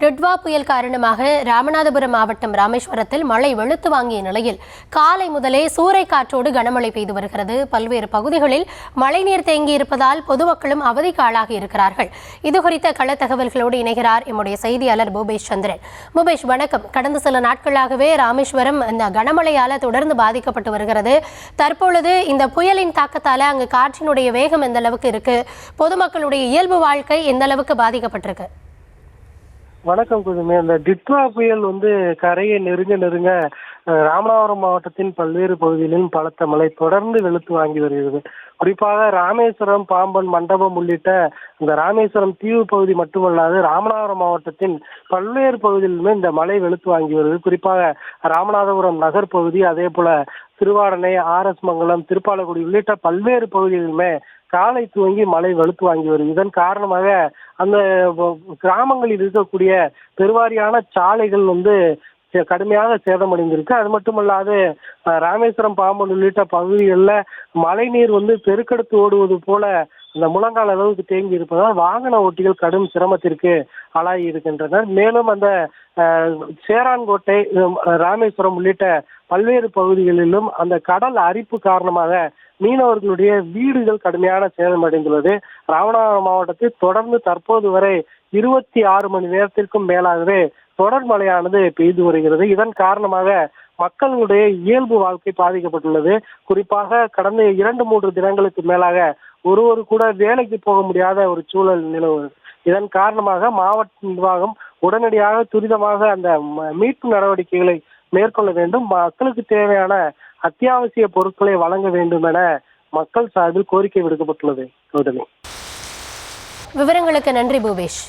டிட்வா புயல் காரணமாக ராமநாதபுரம் மாவட்டம் ராமேஸ்வரத்தில் மழை வெளுத்து வாங்கிய நிலையில் காலை முதலே சூறைக்காற்றோடு கனமழை பெய்து வருகிறது. பல்வேறு பகுதிகளில் மழைநீர் தேங்கியிருப்பதால் பொதுமக்களும் அவதிக்கு ஆளாகி இருக்கிறார்கள். இதுகுறித்த கள தகவல்களோடு இணைகிறார் எம்முடைய செய்தியாளர் பூபேஷ் சந்திரன். பூபேஷ், வணக்கம். கடந்த சில நாட்களாகவே ராமேஸ்வரம் இந்த கனமழையால தொடர்ந்து பாதிக்கப்பட்டு வருகிறது. தற்பொழுது இந்த புயலின் தாக்கத்தால அங்கு காற்றினுடைய வேகம் எந்த அளவுக்கு இருக்கு, பொதுமக்களுடைய இயல்பு வாழ்க்கை எந்த அளவுக்கு பாதிக்கப்பட்டிருக்கு? வணக்கம் குதுமே. இந்த டிட்வா புயல் கரையை நெருங்க ராமநாதபுரம் மாவட்டத்தின் பல்வேறு பகுதிகளிலும் பலத்த மழை தொடர்ந்து வெளுத்து வாங்கி வருகிறது. குறிப்பாக ராமேஸ்வரம், பாம்பன், மண்டபம் உள்ளிட்ட இந்த ராமேஸ்வரம் தீவு பகுதி மட்டுமல்லாது ராமநாதபுரம் மாவட்டத்தின் பல்வேறு பகுதிகளிலுமே இந்த மழை வெளுத்து வாங்கி வருகிறது. குறிப்பாக ராமநாதபுரம் நகர் பகுதி, அதே போல திருவாடனை, ஆர்எஸ் மங்கலம், திருப்பாலக்குடி உள்ளிட்ட பல்வேறு பகுதிகளிலுமே காலை துவங்கி மழை வெளுத்து வாங்கி வருது. இதன் காரணமாக அந்த கிராமங்களில் இருக்கக்கூடிய பெருவாரியான சாலைகள் கடுமையாக சேதமடைந்திருக்கு. அது மட்டுமல்லாது ராமேஸ்வரம், பாம்பன் உள்ளிட்ட பகுதிகளில் மழை நீர் பெருக்கெடுத்து ஓடுவது போல அந்த முழங்கால் அளவுக்கு தேங்கி இருப்பதால் வாகன ஓட்டிகள் கடும் சிரமத்திற்கு ஆளாகி இருக்கின்றனர். மேலும் அந்த சேரான்கோட்டை, ராமேஸ்வரம் உள்ளிட்ட பல்வேறு பகுதிகளிலும் அந்த கடல் அரிப்பு காரணமாக மீனவர்களுடைய வீடுகள் கடுமையான சேதமடைந்துள்ளது. ராமநாதபுரம் மாவட்டத்தில் தொடர்ந்து தற்போது வரை 26 மணி நேரத்திற்கும் மேலாகவே தொடர் மழையானது பெய்து வருகிறது. இதன் காரணமாக மக்களுடைய இயல்பு வாழ்க்கை பாதிக்கப்பட்டுள்ளது. குறிப்பாக கடந்த 2-3 தினங்களுக்கு மேலாக ஒருவர் கூட வேலைக்கு போக முடியாத ஒரு சூழல் நிலவுகிறது. இதன் காரணமாக மாவட்ட நிர்வாகம் உடனடியாக துரிதமாக அந்த மீட்பு நடவடிக்கைகளை மேற்கொள்ள வேண்டும், மக்களுக்கு தேவையான அத்தியாவசிய பொருட்களை வழங்க வேண்டும் என மக்கள் சார்பில் கோரிக்கை விடுக்கப்பட்டுள்ளது. விவரங்களுக்கு நன்றி பூபேஷ்.